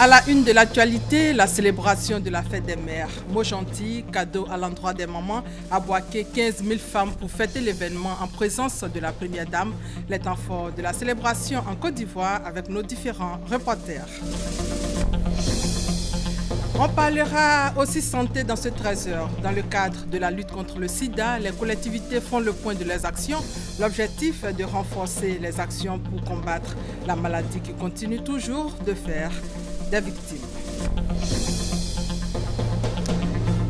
À la une de l'actualité, la célébration de la fête des mères. Mots gentils, cadeaux à l'endroit des mamans, à Boaké, 15 000 femmes pour fêter l'événement en présence de la première dame. Les temps forts de la célébration en Côte d'Ivoire avec nos différents reporters. On parlera aussi santé dans ce 13h. Dans le cadre de la lutte contre le sida, les collectivités font le point de leurs actions. L'objectif est de renforcer les actions pour combattre la maladie qui continue toujours de faire des victimes.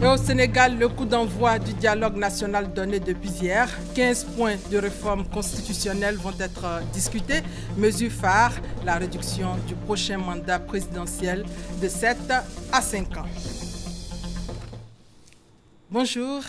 Et au Sénégal, le coup d'envoi du dialogue national donné depuis hier. 15 points de réforme constitutionnelle vont être discutés. Mesure phare, la réduction du prochain mandat présidentiel de 7 à 5 ans. Bonjour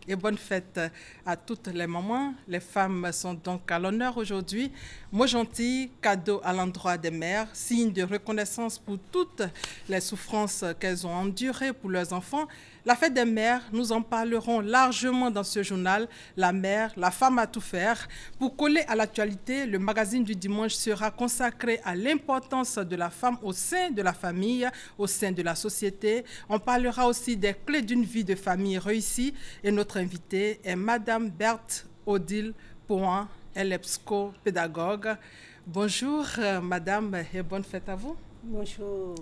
et bonne fête à toutes les mamans. Les femmes sont donc à l'honneur aujourd'hui. Mots gentils, cadeaux à l'endroit des mères, signe de reconnaissance pour toutes les souffrances qu'elles ont endurées pour leurs enfants. La fête des mères, nous en parlerons largement dans ce journal. La mère, la femme à tout faire. Pour coller à l'actualité, le magazine du dimanche sera consacré à l'importance de la femme au sein de la famille, au sein de la société. On parlera aussi des clés d'une vie de famille réussie. Et notre invitée est Madame Berthe Odile Pouin, elle est psychopédagogue. Bonjour Madame et bonne fête à vous. Bonjour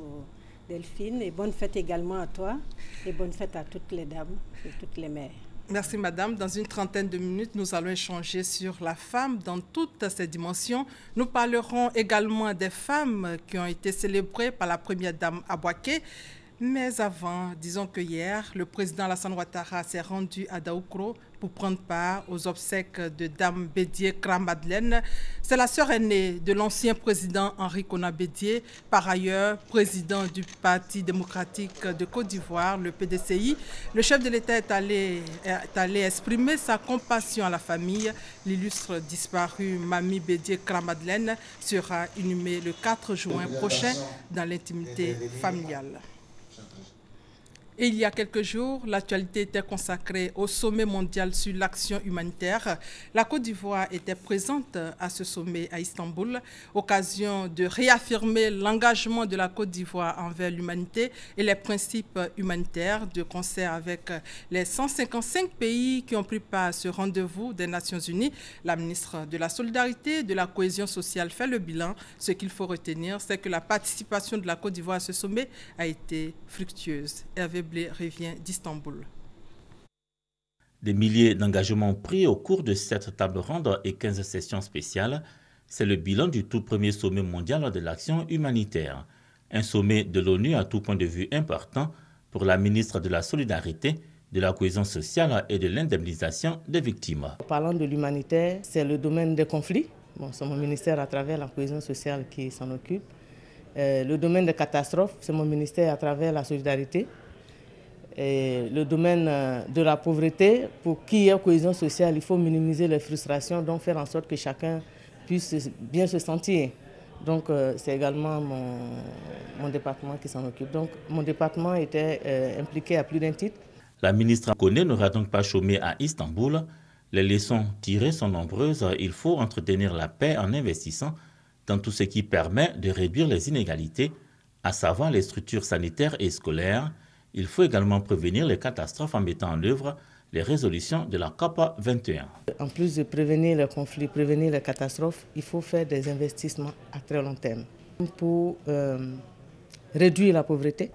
Delphine et bonne fête également à toi et bonne fête à toutes les dames et toutes les mères. Merci Madame. Dans une trentaine de minutes, nous allons échanger sur la femme dans toutes ses dimensions. Nous parlerons également des femmes qui ont été célébrées par la première dame à Boaké. Mais avant, disons que hier, le président Alassane Ouattara s'est rendu à Daoukro pour prendre part aux obsèques de Dame Bédié Kra-Madeleine. C'est la sœur aînée de l'ancien président Henri Konan Bédié, par ailleurs président du Parti démocratique de Côte d'Ivoire, le PDCI. Le chef de l'État est allé exprimer sa compassion à la famille. L'illustre disparue Mamie Bédié Kra-Madeleine sera inhumée le 4 juin prochain dans l'intimité familiale. Et il y a quelques jours, l'actualité était consacrée au sommet mondial sur l'action humanitaire. La Côte d'Ivoire était présente à ce sommet à Istanbul, occasion de réaffirmer l'engagement de la Côte d'Ivoire envers l'humanité et les principes humanitaires, de concert avec les 155 pays qui ont pris part à ce rendez-vous des Nations Unies. La ministre de la Solidarité et de la Cohésion sociale fait le bilan. Ce qu'il faut retenir, c'est que la participation de la Côte d'Ivoire à ce sommet a été fructueuse. Hervé Blé revient d'Istanbul. Des milliers d'engagements pris au cours de cette table ronde et 15 sessions spéciales, c'est le bilan du tout premier sommet mondial de l'action humanitaire. Un sommet de l'ONU à tout point de vue important pour la ministre de la Solidarité, de la Cohésion sociale et de l'indemnisation des victimes. Parlant de l'humanitaire, c'est le domaine des conflits. C'est mon ministère à travers la Cohésion sociale qui s'en occupe. Le domaine des catastrophes, c'est mon ministère à travers la Solidarité. Et le domaine de la pauvreté, pour qu'il y ait cohésion sociale, il faut minimiser les frustrations, donc faire en sorte que chacun puisse bien se sentir. Donc c'est également mon département qui s'en occupe. Donc mon département était impliqué à plus d'un titre. La ministre Koné n'aura donc pas chômé à Istanbul. Les leçons tirées sont nombreuses. Il faut entretenir la paix en investissant dans tout ce qui permet de réduire les inégalités, à savoir les structures sanitaires et scolaires. Il faut également prévenir les catastrophes en mettant en œuvre les résolutions de la COP 21. En plus de prévenir les conflits, prévenir les catastrophes, il faut faire des investissements à très long terme pour réduire la pauvreté.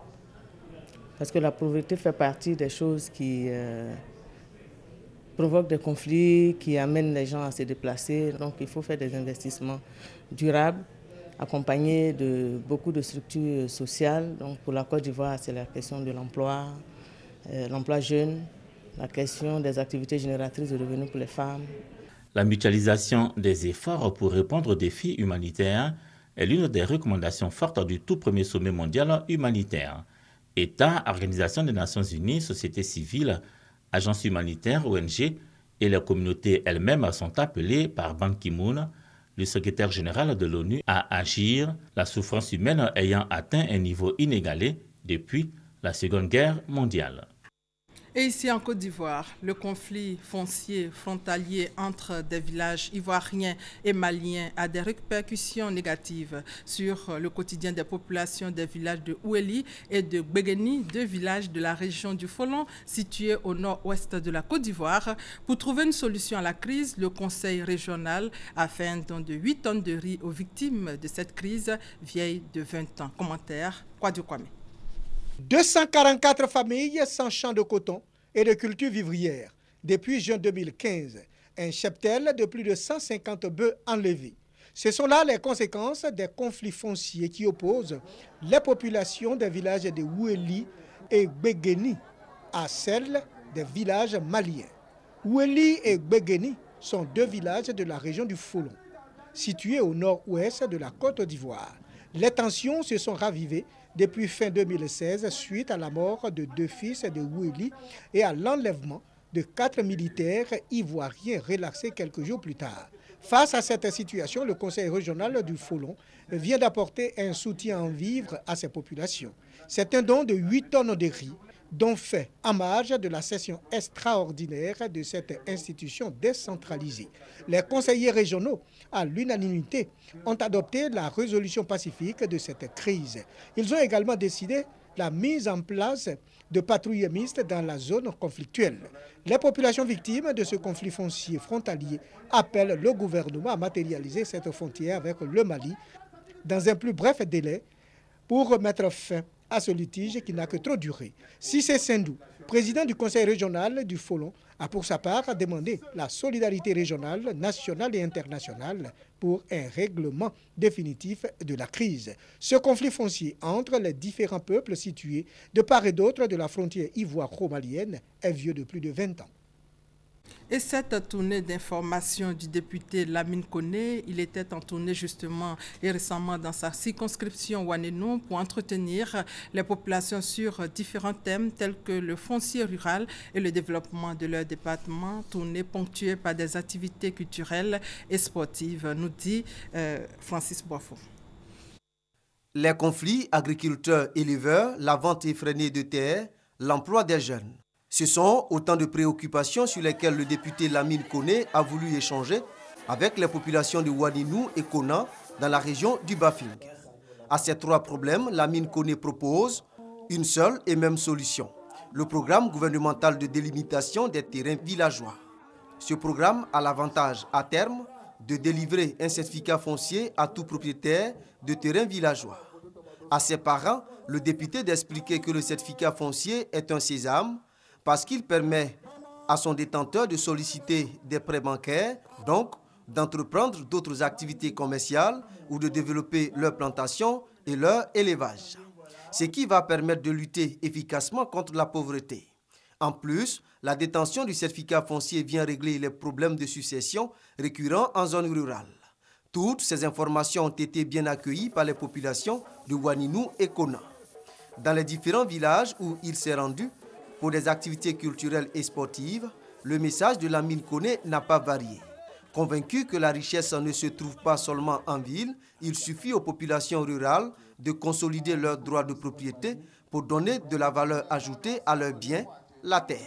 Parce que la pauvreté fait partie des choses qui provoquent des conflits, qui amènent les gens à se déplacer. Donc il faut faire des investissements durables, accompagné de beaucoup de structures sociales. Donc pour la Côte d'Ivoire, c'est la question de l'emploi, l'emploi jeune, la question des activités génératrices de revenus pour les femmes. La mutualisation des efforts pour répondre aux défis humanitaires est l'une des recommandations fortes du tout premier sommet mondial humanitaire. États, Organisation des Nations Unies, société civile, agences humanitaires, ONG et les communautés elles-mêmes sont appelées par Ban Ki-moon, le secrétaire général de l'ONU, à agir, la souffrance humaine ayant atteint un niveau inégalé depuis la Seconde Guerre mondiale. Et ici en Côte d'Ivoire, le conflit foncier frontalier entre des villages ivoiriens et maliens a des répercussions négatives sur le quotidien des populations des villages de Ouéli et de Gbegeni, deux villages de la région du Folon situés au nord-ouest de la Côte d'Ivoire. Pour trouver une solution à la crise, le Conseil régional a fait un don de 8 tonnes de riz aux victimes de cette crise vieille de 20 ans. Commentaire, Kwadjo Kwame. 244 familles sans champs de coton et de culture vivrière depuis juin 2015. Un cheptel de plus de 150 bœufs enlevés. Ce sont là les conséquences des conflits fonciers qui opposent les populations des villages de Ouéli et Gbegeni à celles des villages maliens. Ouéli et Gbegeni sont deux villages de la région du Folon, situés au nord-ouest de la Côte d'Ivoire. Les tensions se sont ravivées depuis fin 2016 suite à la mort de 2 fils de Ouéli et à l'enlèvement de 4 militaires ivoiriens relaxés quelques jours plus tard. Face à cette situation, le Conseil régional du Folon vient d'apporter un soutien en vivres à ces populations. C'est un don de 8 tonnes de riz, dont fait en marge de la session extraordinaire de cette institution décentralisée. Les conseillers régionaux, à l'unanimité, ont adopté la résolution pacifique de cette crise. Ils ont également décidé la mise en place de patrouilles mixtes dans la zone conflictuelle. Les populations victimes de ce conflit foncier frontalier appellent le gouvernement à matérialiser cette frontière avec le Mali dans un plus bref délai pour mettre fin à ce litige qui n'a que trop duré. Cissé Sendou, président du conseil régional du Folon, a pour sa part demandé la solidarité régionale, nationale et internationale pour un règlement définitif de la crise. Ce conflit foncier entre les différents peuples situés de part et d'autre de la frontière ivoiro-malienne est vieux de plus de 20 ans. Et cette tournée d'information du député Lamine Koné, il était en tournée justement et récemment dans sa circonscription Ouanénou pour entretenir les populations sur différents thèmes tels que le foncier rural et le développement de leur département, tournée ponctuée par des activités culturelles et sportives, nous dit Francis Boifo. Les conflits agriculteurs-éleveurs, la vente effrénée de terres, l'emploi des jeunes. Ce sont autant de préoccupations sur lesquelles le député Lamine Koné a voulu échanger avec les populations de Ouanénou et Kona dans la région du Bafing. À ces 3 problèmes, Lamine Koné propose une seule et même solution, le programme gouvernemental de délimitation des terrains villageois. Ce programme a l'avantage à terme de délivrer un certificat foncier à tout propriétaire de terrains villageois. À ses parents, le député d'expliquer que le certificat foncier est un sésame parce qu'il permet à son détenteur de solliciter des prêts bancaires, donc d'entreprendre d'autres activités commerciales ou de développer leur plantation et leur élevage, ce qui va permettre de lutter efficacement contre la pauvreté. En plus, la détention du certificat foncier vient régler les problèmes de succession récurrents en zone rurale. Toutes ces informations ont été bien accueillies par les populations de Ouanénou et Kona. Dans les différents villages où il s'est rendu, pour des activités culturelles et sportives, le message de Lamine Koné n'a pas varié. Convaincu que la richesse ne se trouve pas seulement en ville, il suffit aux populations rurales de consolider leurs droits de propriété pour donner de la valeur ajoutée à leurs biens, la terre.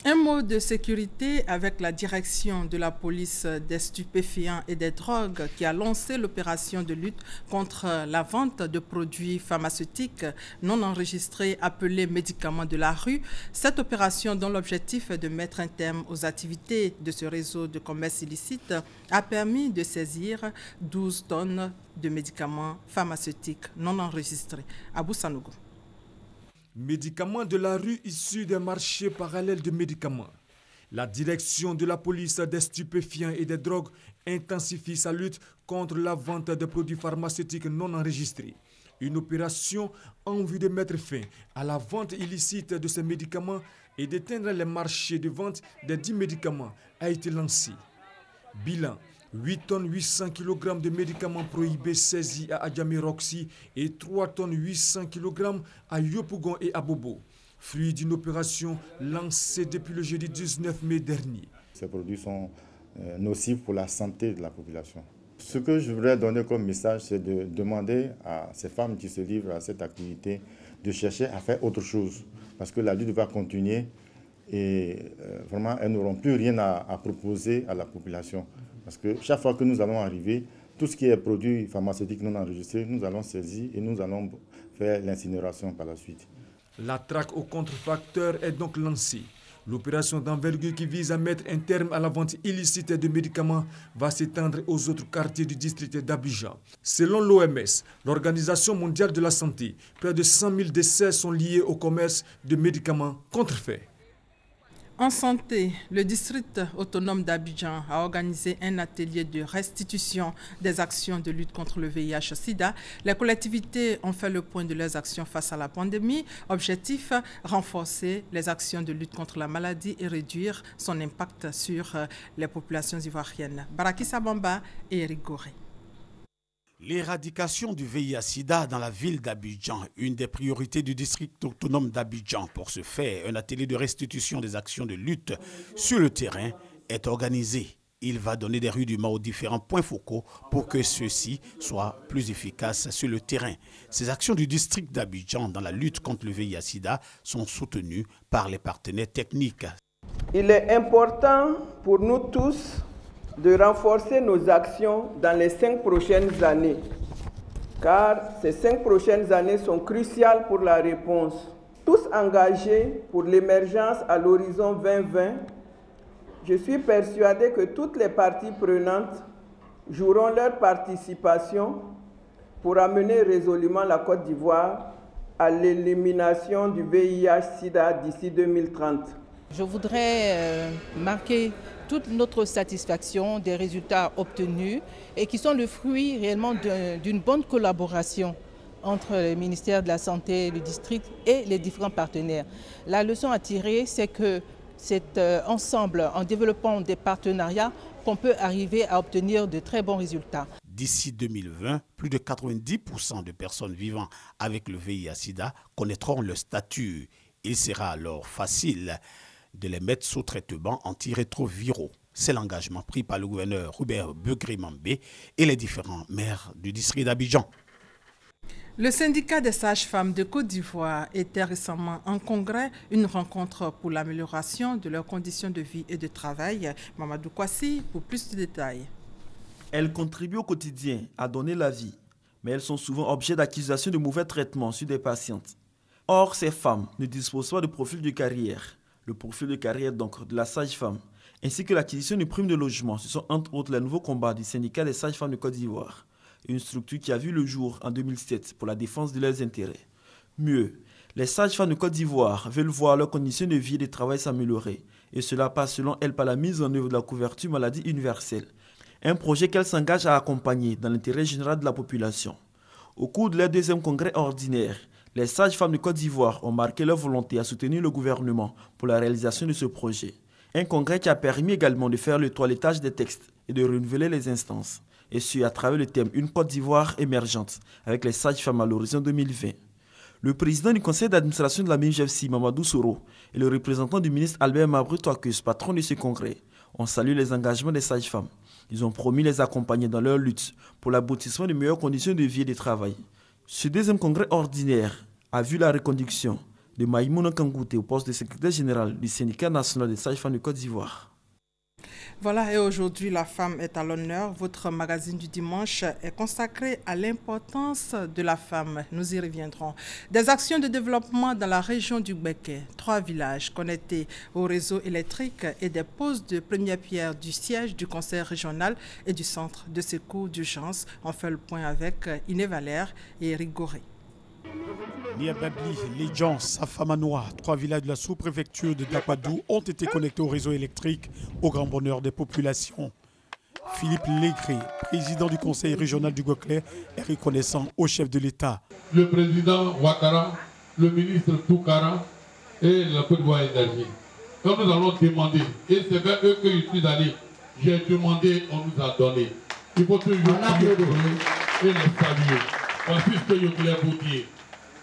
Un mot de sécurité avec la direction de la police des stupéfiants et des drogues qui a lancé l'opération de lutte contre la vente de produits pharmaceutiques non enregistrés appelés médicaments de la rue. Cette opération, dont l'objectif est de mettre un terme aux activités de ce réseau de commerce illicite, a permis de saisir 12 tonnes de médicaments pharmaceutiques non enregistrés. Abou Sanogo. Médicaments de la rue issus des marchés parallèles de médicaments. La direction de la police des stupéfiants et des drogues intensifie sa lutte contre la vente de produits pharmaceutiques non enregistrés. Une opération en vue de mettre fin à la vente illicite de ces médicaments et d'éteindre les marchés de vente des 10 médicaments a été lancée. Bilan: 8 tonnes 800 kg de médicaments prohibés saisis à Adjamé Roxy et 3 tonnes 800 kg à Yopougon et à Bobo, fruit d'une opération lancée depuis le jeudi 19 mai dernier. Ces produits sont nocifs pour la santé de la population. Ce que je voudrais donner comme message, c'est de demander à ces femmes qui se livrent à cette activité de chercher à faire autre chose parce que la lutte va continuer et vraiment, elles n'auront plus rien à proposer à la population. Parce que chaque fois que nous allons arriver, tout ce qui est produit pharmaceutique non enregistré, nous allons saisir et nous allons faire l'incinération par la suite. La traque aux contrefacteurs est donc lancée. L'opération d'envergure qui vise à mettre un terme à la vente illicite de médicaments va s'étendre aux autres quartiers du district d'Abidjan. Selon l'OMS, l'Organisation mondiale de la santé, près de 100 000 décès sont liés au commerce de médicaments contrefaits. En santé, le district autonome d'Abidjan a organisé un atelier de restitution des actions de lutte contre le VIH-Sida. Les collectivités ont fait le point de leurs actions face à la pandémie. Objectif, renforcer les actions de lutte contre la maladie et réduire son impact sur les populations ivoiriennes. Baraki Sabamba et Eric Goré. L'éradication du VIH-Sida dans la ville d'Abidjan, une des priorités du district autonome d'Abidjan. Pour ce faire, un atelier de restitution des actions de lutte sur le terrain est organisé. Il va donner des rudiments aux différents points focaux pour que ceux-ci soient plus efficaces sur le terrain. Ces actions du district d'Abidjan dans la lutte contre le VIH-Sida sont soutenues par les partenaires techniques. Il est important pour nous tous de renforcer nos actions dans les 5 prochaines années, car ces 5 prochaines années sont cruciales pour la réponse. Tous engagés pour l'émergence à l'horizon 2020, je suis persuadé que toutes les parties prenantes joueront leur participation pour amener résolument la Côte d'Ivoire à l'élimination du VIH-Sida d'ici 2030. Je voudrais marquer toute notre satisfaction des résultats obtenus et qui sont le fruit réellement d'une bonne collaboration entre le ministère de la Santé, le district et les différents partenaires. La leçon à tirer, c'est que c'est ensemble, en développant des partenariats, qu'on peut arriver à obtenir de très bons résultats. D'ici 2020, plus de 90% de personnes vivant avec le VIH-Sida connaîtront le statut. Il sera alors facile de les mettre sous traitement antirétroviraux. C'est l'engagement pris par le gouverneur Robert Begré-Mambé et les différents maires du district d'Abidjan. Le syndicat des sages-femmes de Côte d'Ivoire était récemment en congrès, une rencontre pour l'amélioration de leurs conditions de vie et de travail. Mamadou Kwasi pour plus de détails. Elles contribuent au quotidien à donner la vie, mais elles sont souvent objets d'accusations de mauvais traitements sur des patientes. Or, ces femmes ne disposent pas de profil de carrière. Le profil de carrière donc de la sage-femme, ainsi que l'acquisition de primes de logement, ce sont entre autres les nouveaux combats du syndicat des sages-femmes de Côte d'Ivoire, une structure qui a vu le jour en 2007 pour la défense de leurs intérêts. Mieux, les sages-femmes de Côte d'Ivoire veulent voir leurs conditions de vie et de travail s'améliorer, et cela passe selon elles par la mise en œuvre de la couverture maladie universelle, un projet qu'elles s'engagent à accompagner dans l'intérêt général de la population. Au cours de leur deuxième congrès ordinaire, les sages-femmes de Côte d'Ivoire ont marqué leur volonté à soutenir le gouvernement pour la réalisation de ce projet. Un congrès qui a permis également de faire le toilettage des textes et de renouveler les instances, et ce à travers le thème « Une Côte d'Ivoire émergente » avec les sages-femmes à l'horizon 2020. Le président du conseil d'administration de la MINJFC, Mamadou Soro, et le représentant du ministre Albert Mabrou-Toakus, patron de ce congrès, ont salué les engagements des sages-femmes. Ils ont promis les accompagner dans leur lutte pour l'aboutissement de meilleures conditions de vie et de travail. Ce deuxième congrès ordinaire a vu la reconduction de Maïmouna Kangouté au poste de secrétaire général du syndicat national des sages-femmes de Côte d'Ivoire. Voilà, et aujourd'hui, la femme est à l'honneur. Votre magazine du dimanche est consacré à l'importance de la femme. Nous y reviendrons. Des actions de développement dans la région du Béké, 3 villages connectés au réseau électrique et des poses de première pierre du siège du conseil régional et du centre de secours d'urgence. On fait le point avec Iné Valère et Eric Goré. Niababli, Lidjan, Safamanoa, 3 villages de la sous-préfecture de Dapadou ont été connectés au réseau électrique au grand bonheur des populations. Philippe Légré, président du conseil régional du Goclé, est reconnaissant au chef de l'État. Le président Ouattara, le ministre Toukara et la Côte d'Ivoire Énergie. Quand nous allons demander, et c'est vers eux que je suis allé, j'ai demandé, on nous a donné. Il faut toujours et les saluer. Voici ce que je voulais vous dire.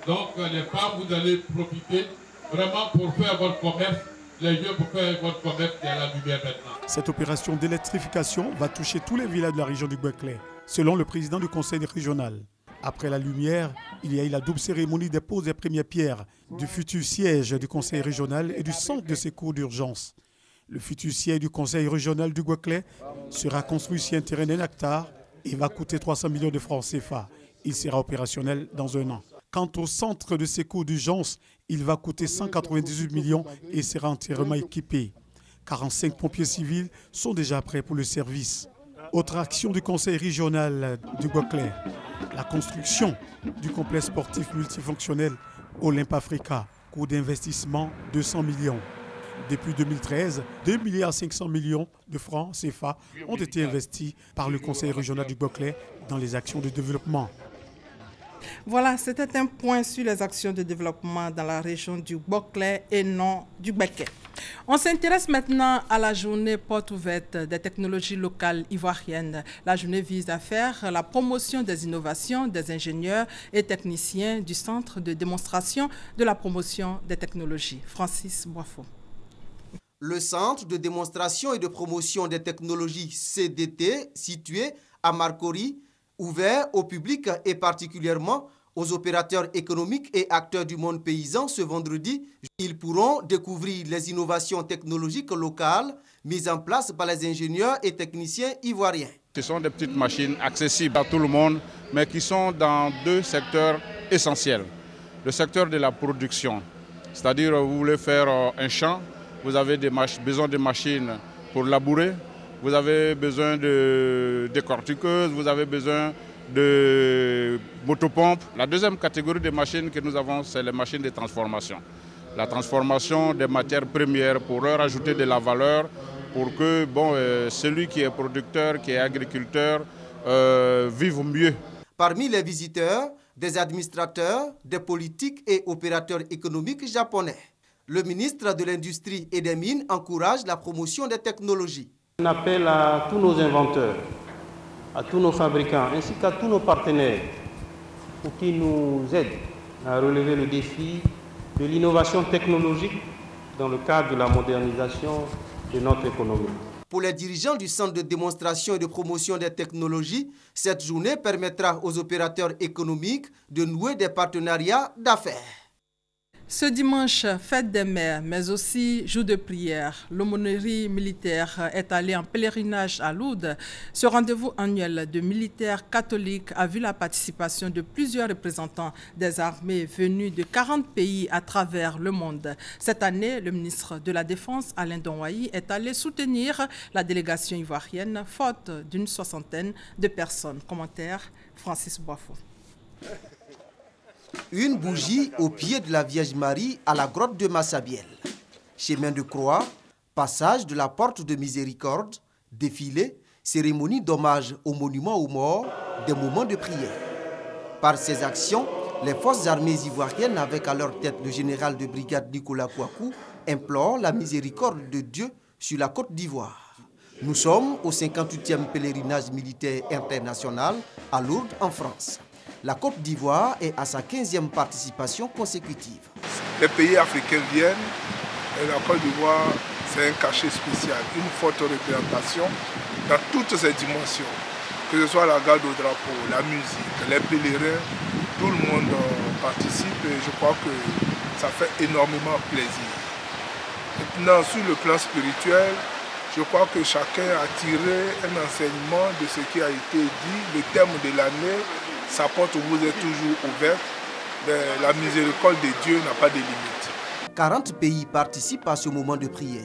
Donc les femmes, vous allez profiter vraiment pour faire votre commerce, les jeunes pour faire votre commerce qui est à la lumière maintenant. Cette opération d'électrification va toucher tous les villages de la région du Gouéclé, selon le président du conseil régional. Après la lumière, il y a eu la double cérémonie des poses des premières pierres du futur siège du Conseil régional et du centre de secours d'urgence. Le futur siège du Conseil régional du Guaclais sera construit sur un terrain d'un hectare et va coûter 300 millions de francs CFA. Il sera opérationnel dans 1 an. Quant au centre de secours d'urgence, il va coûter 198 millions et sera entièrement équipé. 45 pompiers civils sont déjà prêts pour le service. Autre action du Conseil régional du Guaclais, la construction du complexe sportif multifonctionnel Olympe Africa, coût d'investissement 200 millions. Depuis 2013, 2,5 milliards de francs CFA ont été investis par le Conseil régional du Guaclais dans les actions de développement. Voilà, c'était un point sur les actions de développement dans la région du Guaclais et non du Béquet. On s'intéresse maintenant à la journée porte ouverte des technologies locales ivoiriennes. La journée vise à faire la promotion des innovations des ingénieurs et techniciens du Centre de démonstration de la promotion des technologies. Francis Boifo. Le Centre de démonstration et de promotion des technologies CDT, situé à Marcory, ouvert au public et particulièrement aux opérateurs économiques et acteurs du monde paysan ce vendredi. Ils pourront découvrir les innovations technologiques locales mises en place par les ingénieurs et techniciens ivoiriens. Ce sont des petites machines accessibles à tout le monde, mais qui sont dans 2 secteurs essentiels. Le secteur de la production, c'est-à-dire vous voulez faire un champ, vous avez besoin de machines pour labourer, vous avez besoin de décortiqueuses, vous avez besoin de motopompes. La deuxième catégorie de machines que nous avons, c'est les machines de transformation. La transformation des matières premières pour leur ajouter de la valeur, pour que celui qui est producteur, qui est agriculteur, vive mieux. Parmi les visiteurs, des administrateurs, des politiques et opérateurs économiques japonais. Le ministre de l'Industrie et des Mines encourage la promotion des technologies. On appelle à tous nos inventeurs, à tous nos fabricants, ainsi qu'à tous nos partenaires pour qu'ils nous aident à relever le défi de l'innovation technologique dans le cadre de la modernisation de notre économie. Pour les dirigeants du Centre de démonstration et de promotion des technologies, cette journée permettra aux opérateurs économiques de nouer des partenariats d'affaires. Ce dimanche, fête des mères, mais aussi jour de prière, l'aumônerie militaire est allée en pèlerinage à Lourdes. Ce rendez-vous annuel de militaires catholiques a vu la participation de plusieurs représentants des armées venus de 40 pays à travers le monde. Cette année, le ministre de la Défense, Alain Donwayi, est allé soutenir la délégation ivoirienne, faute d'une 60aine de personnes. Commentaire, Francis Boifo. Une bougie au pied de la Vierge Marie à la grotte de Massabielle. Chemin de croix, passage de la porte de miséricorde, défilé, cérémonie d'hommage au monument aux morts, des moments de prière. Par ces actions, les forces armées ivoiriennes, avec à leur tête le général de brigade Nicolas Kouakou, implorent la miséricorde de Dieu sur la Côte d'Ivoire. Nous sommes au 58e pèlerinage militaire international à Lourdes, en France. La Côte d'Ivoire est à sa 15e participation consécutive. Les pays africains viennent et la Côte d'Ivoire, c'est un cachet spécial, une forte représentation dans toutes ses dimensions. Que ce soit la garde au drapeau, la musique, les pèlerins, tout le monde participe et je crois que ça fait énormément plaisir. Maintenant, sur le plan spirituel, je crois que chacun a tiré un enseignement de ce qui a été dit. Le thème de l'année, sa porte vous est toujours ouverte. La miséricorde de Dieu n'a pas de limite. 40 pays participent à ce moment de prière.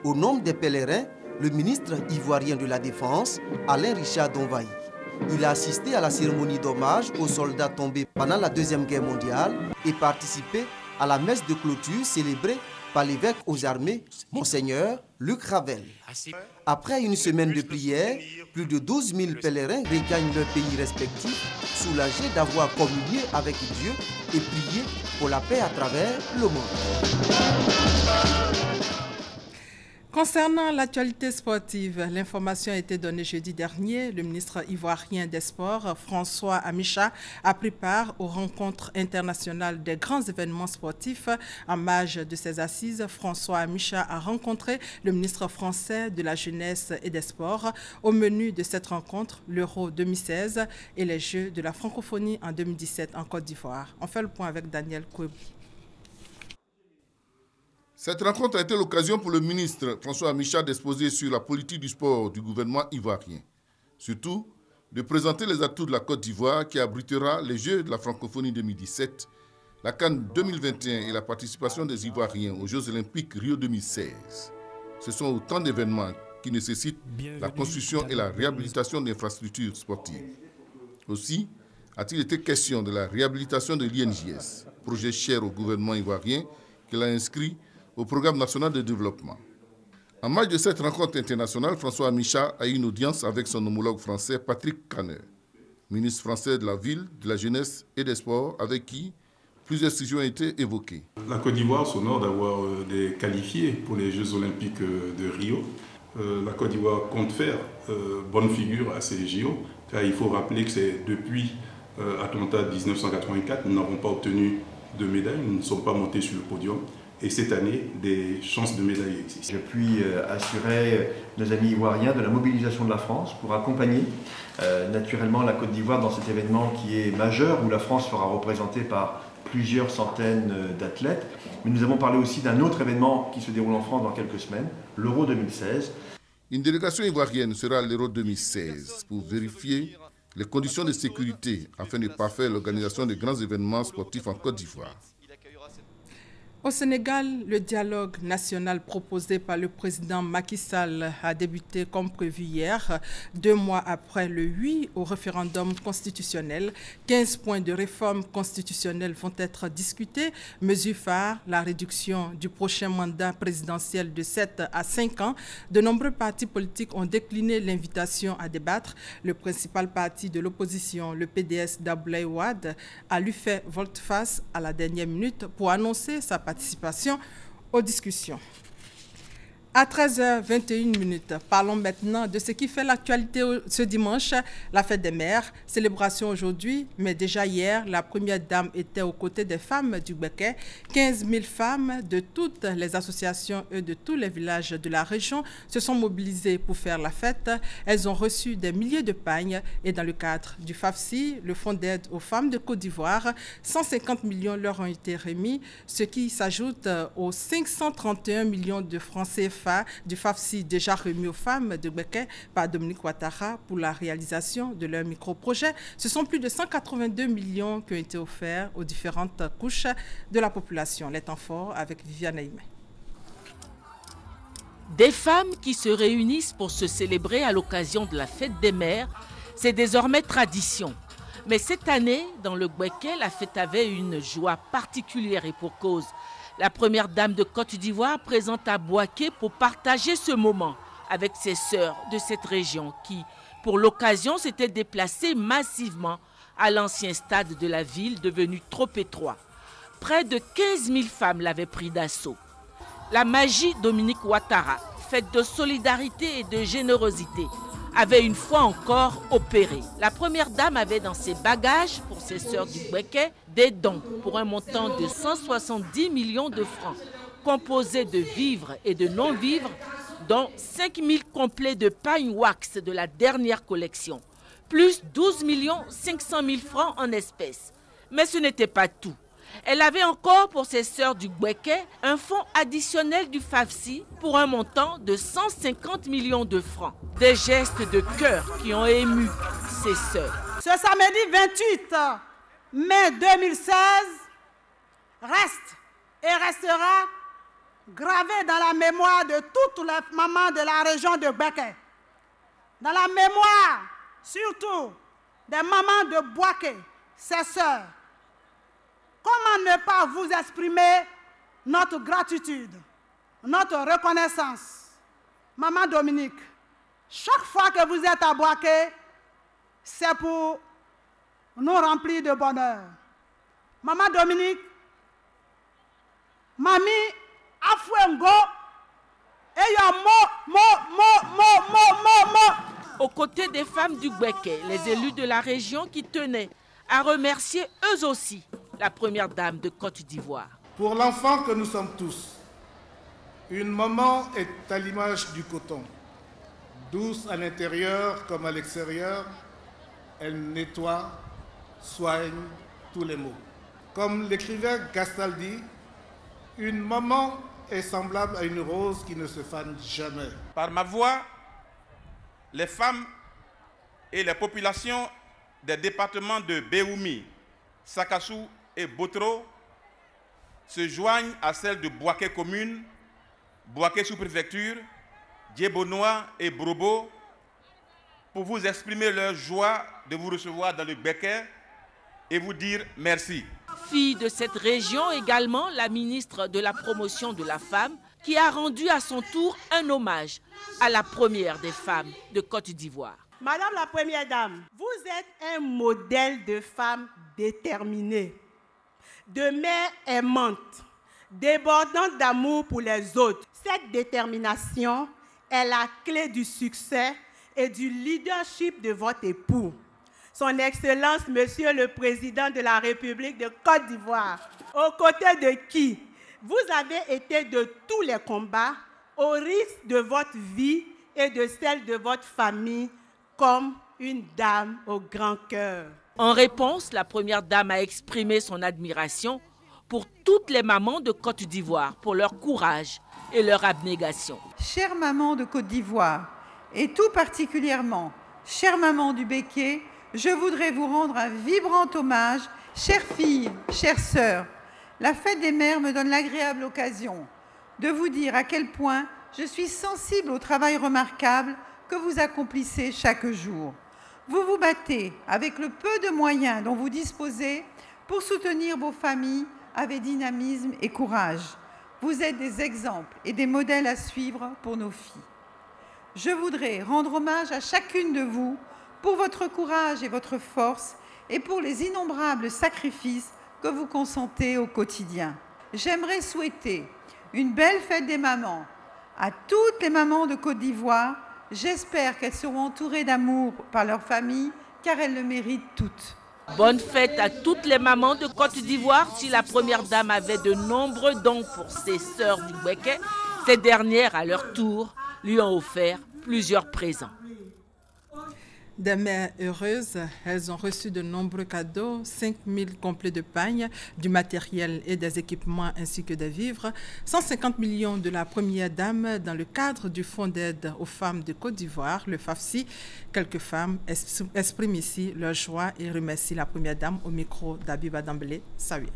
Au nombre des pèlerins, le ministre ivoirien de la Défense, Alain Richard Donwayi. Il a assisté à la cérémonie d'hommage aux soldats tombés pendant la Deuxième Guerre mondiale et participé à la messe de clôture célébrée par l'évêque aux armées, Monseigneur Luc Ravel. Après une semaine de prière, plus de 12 000 pèlerins regagnent leur pays respectif, soulagés d'avoir communié avec Dieu et prié pour la paix à travers le monde. Concernant l'actualité sportive, l'information a été donnée jeudi dernier. Le ministre ivoirien des Sports, François Amicha, a pris part aux rencontres internationales des grands événements sportifs. En marge de ces assises, François Amicha a rencontré le ministre français de la Jeunesse et des Sports. Au menu de cette rencontre, l'Euro 2016 et les Jeux de la francophonie en 2017 en Côte d'Ivoire. On fait le point avec Daniel Kouebi. Cette rencontre a été l'occasion pour le ministre François Amicha d'exposer sur la politique du sport du gouvernement ivoirien. Surtout, de présenter les atouts de la Côte d'Ivoire qui abritera les Jeux de la francophonie 2017, la CAN 2021 et la participation des Ivoiriens aux Jeux olympiques Rio 2016. Ce sont autant d'événements qui nécessitent la construction et la réhabilitation d'infrastructures sportives. Aussi, a-t-il été question de la réhabilitation de l'INJS, projet cher au gouvernement ivoirien qu'il a inscrit au programme national de développement. En marge de cette rencontre internationale, François Amicha a eu une audience avec son homologue français Patrick Caner, ministre français de la Ville, de la Jeunesse et des Sports, avec qui plusieurs sujets ont été évoqués. La Côte d'Ivoire s'honore d'avoir des qualifiés pour les Jeux olympiques de Rio. La Côte d'Ivoire compte faire bonne figure à ces JO, car il faut rappeler que c'est depuis Atlanta 1984, nous n'avons pas obtenu de médaille, nous ne sommes pas montés sur le podium. Et cette année, des chances de médaille existent. Je puis assurer nos amis ivoiriens de la mobilisation de la France pour accompagner naturellement la Côte d'Ivoire dans cet événement qui est majeur, où la France sera représentée par plusieurs centaines d'athlètes. Mais nous avons parlé aussi d'un autre événement qui se déroule en France dans quelques semaines, l'Euro 2016. Une délégation ivoirienne sera à l'Euro 2016 pour vérifier les conditions de sécurité afin de parfaire l'organisation des grands événements sportifs en Côte d'Ivoire. Au Sénégal, le dialogue national proposé par le président Macky Sall a débuté comme prévu hier, 2 mois après le oui au référendum constitutionnel. 15 points de réforme constitutionnelle vont être discutés. Mesure phare, la réduction du prochain mandat présidentiel de 7 à 5 ans. De nombreux partis politiques ont décliné l'invitation à débattre. Le principal parti de l'opposition, le PDS d'Abdoulaye Wade, a lui fait volte-face à la dernière minute pour annoncer sa participation aux discussions. À 13h21, parlons maintenant de ce qui fait l'actualité ce dimanche, la fête des mères. Célébration aujourd'hui, mais déjà hier, la première dame était aux côtés des femmes du Gbeke. 15 000 femmes de toutes les associations et de tous les villages de la région se sont mobilisées pour faire la fête. Elles ont reçu des milliers de pagnes et dans le cadre du FAFSI, le Fonds d'aide aux femmes de Côte d'Ivoire, 150 millions leur ont été remis, ce qui s'ajoute aux 531 millions de francs CFA du FAFSI déjà remis aux femmes de Gbeke par Dominique Ouattara pour la réalisation de leur micro-projet. Ce sont plus de 182 millions qui ont été offerts aux différentes couches de la population. Les temps forts avec Viviane Aïmé. Des femmes qui se réunissent pour se célébrer à l'occasion de la fête des mères, c'est désormais tradition. Mais cette année, dans le Gbeke, la fête avait une joie particulière et pour cause. La première dame de Côte d'Ivoire présente à Bouaké pour partager ce moment avec ses sœurs de cette région qui, pour l'occasion, s'étaient déplacées massivement à l'ancien stade de la ville devenu trop étroit. Près de 15 000 femmes l'avaient pris d'assaut. La magie Dominique Ouattara, faite de solidarité et de générosité, avait une fois encore opéré. La première dame avait dans ses bagages, pour ses sœurs du Gbeke, des dons pour un montant de 170 millions de francs, composés de vivres et de non-vivres, dont 5 000 complets de pagne wax de la dernière collection, plus 12 500 000 francs en espèces. Mais ce n'était pas tout. Elle avait encore pour ses sœurs du Gbeke un fonds additionnel du FAFSI pour un montant de 150 millions de francs. Des gestes de cœur qui ont ému ses sœurs. Ce samedi 28 mai 2016 reste et restera gravé dans la mémoire de toutes les mamans de la région de Gbeke. Dans la mémoire surtout des mamans de Bouaké, ses sœurs. Comment ne pas vous exprimer notre gratitude, notre reconnaissance? Maman Dominique, chaque fois que vous êtes à Bouaké, c'est pour nous remplir de bonheur. Maman Dominique, Mami Afwengo, et Yamo côtés des femmes du Gbeke, les élus de la région qui tenaient à remercier eux aussi la première dame de Côte d'Ivoire. Pour l'enfant que nous sommes tous, une maman est à l'image du coton. Douce à l'intérieur comme à l'extérieur, elle nettoie, soigne tous les maux. Comme l'écrivait Gastaldi, une maman est semblable à une rose qui ne se fane jamais. Par ma voix, les femmes et les populations des départements de Béoumi, Sakassou et Botro se joignent à celles de Bouaké commune, Bouaké sous-préfecture, Djebonois et Brobo pour vous exprimer leur joie de vous recevoir dans le Gbeke et vous dire merci. Fille de cette région également, la ministre de la Promotion de la Femme qui a rendu à son tour un hommage à la première des femmes de Côte d'Ivoire. Madame la Première Dame, vous êtes un modèle de femme déterminée, de mère aimante, débordante d'amour pour les autres. Cette détermination est la clé du succès et du leadership de votre époux, Son Excellence, Monsieur le Président de la République de Côte d'Ivoire, aux côtés de qui vous avez été de tous les combats, au risque de votre vie et de celle de votre famille, comme une dame au grand cœur. En réponse, la première dame a exprimé son admiration pour toutes les mamans de Côte d'Ivoire, pour leur courage et leur abnégation. Chère maman de Côte d'Ivoire, et tout particulièrement, chère maman du Béquet, je voudrais vous rendre un vibrant hommage. Chère fille, chère sœur, la fête des mères me donne l'agréable occasion de vous dire à quel point je suis sensible au travail remarquable que vous accomplissez chaque jour. Vous vous battez avec le peu de moyens dont vous disposez pour soutenir vos familles avec dynamisme et courage. Vous êtes des exemples et des modèles à suivre pour nos filles. Je voudrais rendre hommage à chacune de vous pour votre courage et votre force et pour les innombrables sacrifices que vous consentez au quotidien. J'aimerais souhaiter une belle fête des mamans à toutes les mamans de Côte d'Ivoire. J'espère qu'elles seront entourées d'amour par leur famille, car elles le méritent toutes. Bonne fête à toutes les mamans de Côte d'Ivoire. Si la première dame avait de nombreux dons pour ses sœurs du Gbeke, ces dernières, à leur tour, lui ont offert plusieurs présents. Des mères heureuses, elles ont reçu de nombreux cadeaux, 5000 complets de pagnes, du matériel et des équipements ainsi que des vivres, 150 millions de la première dame dans le cadre du Fonds d'aide aux femmes de Côte d'Ivoire, le FAFSI. Quelques femmes expriment ici leur joie et remercient la première dame au micro d'Abiba Dambélé. Salut.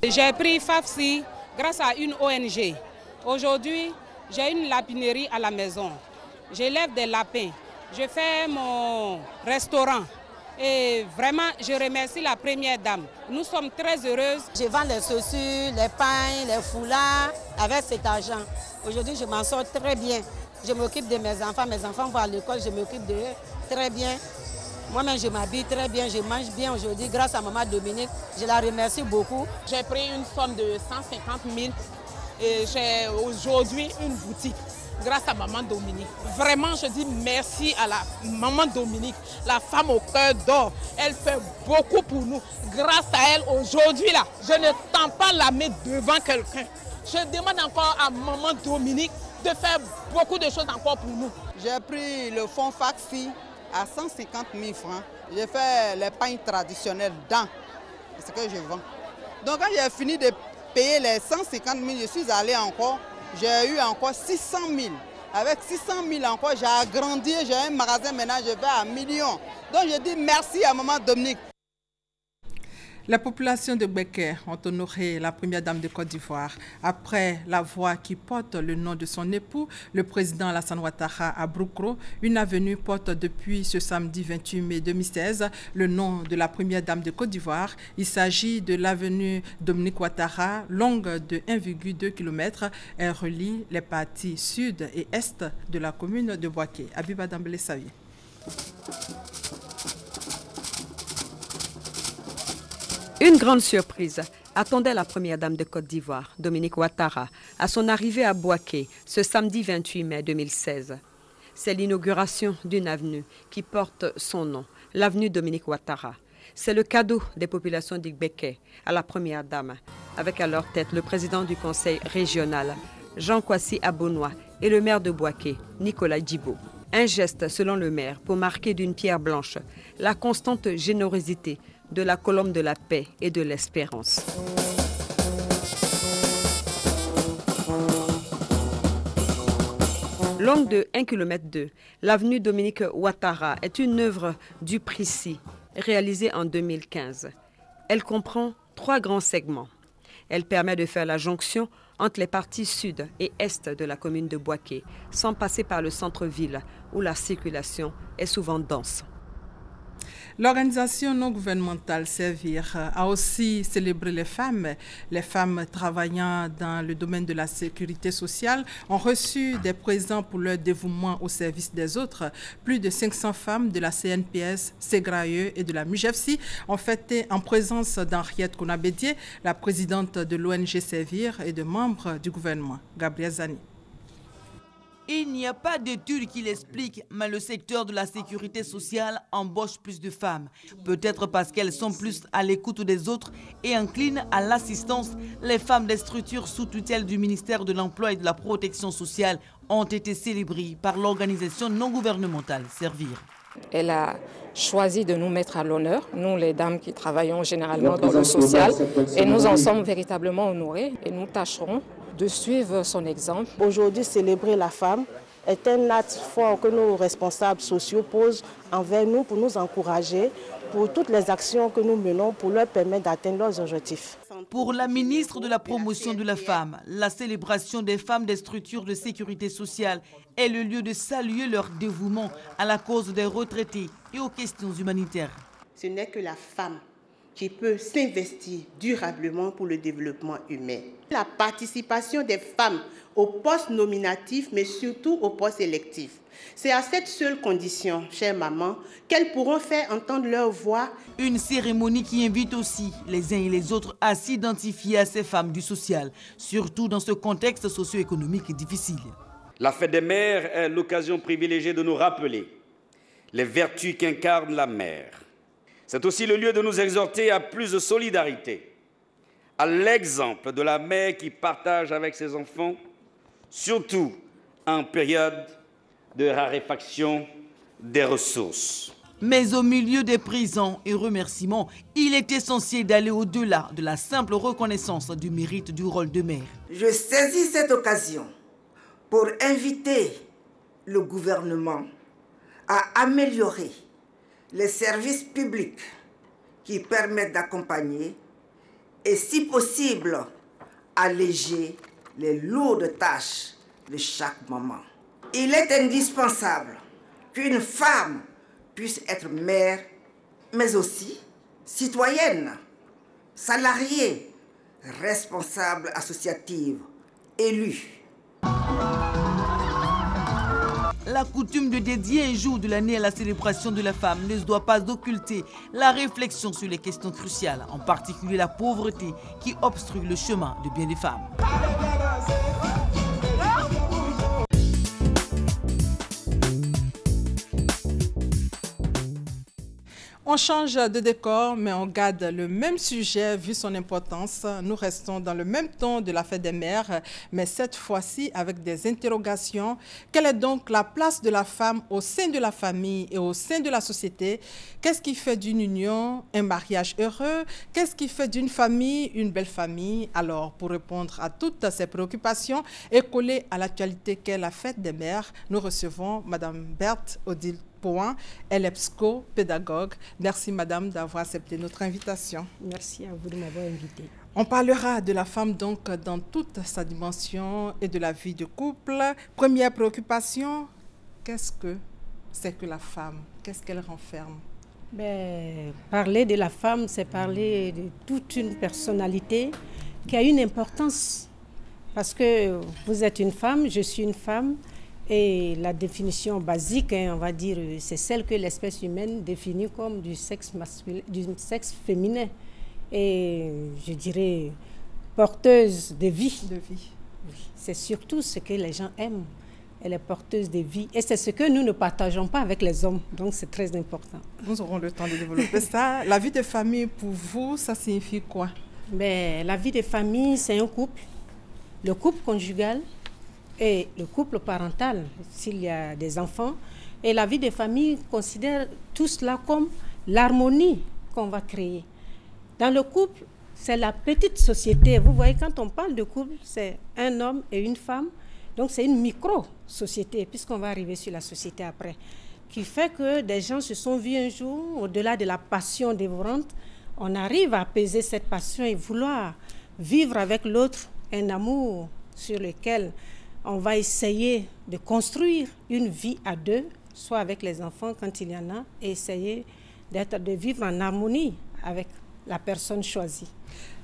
J'ai pris FAFSI grâce à une ONG. Aujourd'hui, j'ai une lapinerie à la maison. J'élève des lapins. Je fais mon restaurant et vraiment je remercie la première dame. Nous sommes très heureuses. Je vends les chaussures, les pains, les foulards avec cet argent. Aujourd'hui je m'en sors très bien. Je m'occupe de mes enfants vont à l'école, je m'occupe d'eux très bien. Moi-même je m'habille très bien, je mange bien aujourd'hui grâce à maman Dominique. Je la remercie beaucoup. J'ai pris une somme de 150 000 et j'ai aujourd'hui une boutique. Grâce à maman Dominique. Vraiment, je dis merci à la maman Dominique, la femme au cœur d'or. Elle fait beaucoup pour nous. Grâce à elle, aujourd'hui, là, je ne tends pas la main devant quelqu'un. Je demande encore à maman Dominique de faire beaucoup de choses encore pour nous. J'ai pris le fonds FAFSI à 150 000 francs. J'ai fait les pains traditionnels dans ce que je vends. Donc, quand j'ai fini de payer les 150 000, je suis allée encore. J'ai eu encore 600 000. Avec 600 000 encore, j'ai agrandi, j'ai un magasin maintenant, je vais à 1 million. Donc je dis merci à maman Dominique. La population de Gbeke ont honoré la première dame de Côte d'Ivoire. Après la voie qui porte le nom de son époux, le président Alassane Ouattara à Broukro, une avenue porte depuis ce samedi 28 mai 2016 le nom de la première dame de Côte d'Ivoire. Il s'agit de l'avenue Dominique Ouattara, longue de 1,2 km. Elle relie les parties sud et est de la commune de Bouaké. Abiba Dambélé Savi. Une grande surprise attendait la première dame de Côte d'Ivoire, Dominique Ouattara, à son arrivée à Bouaké ce samedi 28 mai 2016. C'est l'inauguration d'une avenue qui porte son nom, l'avenue Dominique Ouattara. C'est le cadeau des populations d'Igbeke à la première dame, avec à leur tête le président du conseil régional, Jean Kwasi Abonois, et le maire de Bouaké, Nicolas Djibo. Un geste, selon le maire, pour marquer d'une pierre blanche la constante générosité de la colombe de la paix et de l'espérance. Longue de 1,2 km, l'avenue Dominique Ouattara est une œuvre du Prissy, réalisée en 2015. Elle comprend 3 grands segments. Elle permet de faire la jonction entre les parties sud et est de la commune de Bouaké, sans passer par le centre-ville, où la circulation est souvent dense. L'organisation non gouvernementale Servir a aussi célébré les femmes. Les femmes travaillant dans le domaine de la sécurité sociale ont reçu des présents pour leur dévouement au service des autres. Plus de 500 femmes de la CNPS, Ségrailleux et de la MUGEFSI ont fêté en présence d'Henriette Konabédié, la présidente de l'ONG Servir et de membres du gouvernement. Gabriel Zani. Il n'y a pas d'études qui l'expliquent, mais le secteur de la sécurité sociale embauche plus de femmes. Peut-être parce qu'elles sont plus à l'écoute des autres et inclinent à l'assistance. Les femmes des structures sous tutelle du ministère de l'Emploi et de la Protection sociale ont été célébrées par l'organisation non gouvernementale Servir. Elle a choisi de nous mettre à l'honneur, nous les dames qui travaillons généralement dans le social, et nous en sommes véritablement honorés et nous tâcherons de suivre son exemple. Aujourd'hui, célébrer la femme est un acte fort que nos responsables sociaux posent envers nous pour nous encourager pour toutes les actions que nous menons pour leur permettre d'atteindre leurs objectifs. Pour la ministre de la Promotion de la Femme, la célébration des femmes des structures de sécurité sociale est le lieu de saluer leur dévouement à la cause des retraités et aux questions humanitaires. Ce n'est que la femme qui peut s'investir durablement pour le développement humain. La participation des femmes aux postes nominatifs, mais surtout aux postes électifs. C'est à cette seule condition, chère maman, qu'elles pourront faire entendre leur voix. Une cérémonie qui invite aussi les uns et les autres à s'identifier à ces femmes du social, surtout dans ce contexte socio-économique difficile. La fête des mères est l'occasion privilégiée de nous rappeler les vertus qu'incarne la mère. C'est aussi le lieu de nous exhorter à plus de solidarité, à l'exemple de la mère qui partage avec ses enfants, surtout en période de raréfaction des ressources. Mais au milieu des présents et remerciements, il est essentiel d'aller au-delà de la simple reconnaissance du mérite du rôle de mère. Je saisis cette occasion pour inviter le gouvernement à améliorer les services publics qui permettent d'accompagner et, si possible, alléger les lourdes tâches de chaque maman. Il est indispensable qu'une femme puisse être mère, mais aussi citoyenne, salariée, responsable associative, élue. La coutume de dédier un jour de l'année à la célébration de la femme ne doit pas occulter la réflexion sur les questions cruciales, en particulier la pauvreté qui obstrue le chemin de bien des femmes. On change de décor, mais on garde le même sujet vu son importance. Nous restons dans le même ton de la fête des mères, mais cette fois-ci avec des interrogations. Quelle est donc la place de la femme au sein de la famille et au sein de la société? Qu'est-ce qui fait d'une union un mariage heureux? Qu'est-ce qui fait d'une famille une belle famille? Alors, pour répondre à toutes ces préoccupations et coller à l'actualité qu'est la fête des mères, nous recevons Mme Berthe Odile Pouin, elle est psycho-pédagogue. Merci Madame d'avoir accepté notre invitation. Merci à vous de m'avoir invité. On parlera de la femme donc dans toute sa dimension et de la vie de couple. Première préoccupation, qu'est-ce que c'est que la femme? Qu'est-ce qu'elle renferme? Parler de la femme, c'est parler de toute une personnalité qui a une importance. Parce que vous êtes une femme, je suis une femme. Et la définition basique, on va dire, c'est celle que l'espèce humaine définit comme du sexe masculin, du sexe féminin. Et je dirais porteuse de vie. De vie. C'est surtout ce que les gens aiment. elle est porteuse de vie. Et c'est ce que nous ne partageons pas avec les hommes. Donc, c'est très important. Nous aurons le temps de développer ça. La vie de famille, pour vous, ça signifie quoi? La vie de famille, c'est un couple. Le couple conjugal et le couple parental, s'il y a des enfants. Et la vie de famille considère tout cela comme l'harmonie qu'on va créer. Dans le couple, c'est la petite société. Vous voyez, quand on parle de couple, c'est un homme et une femme. Donc, c'est une micro-société, puisqu'on va arriver sur la société après, qui fait que des gens se sont vus un jour, au-delà de la passion dévorante, on arrive à apaiser cette passion et vouloir vivre avec l'autre un amour sur lequel on va essayer de construire une vie à deux, soit avec les enfants quand il y en a, et essayer de vivre en harmonie avec la personne choisie.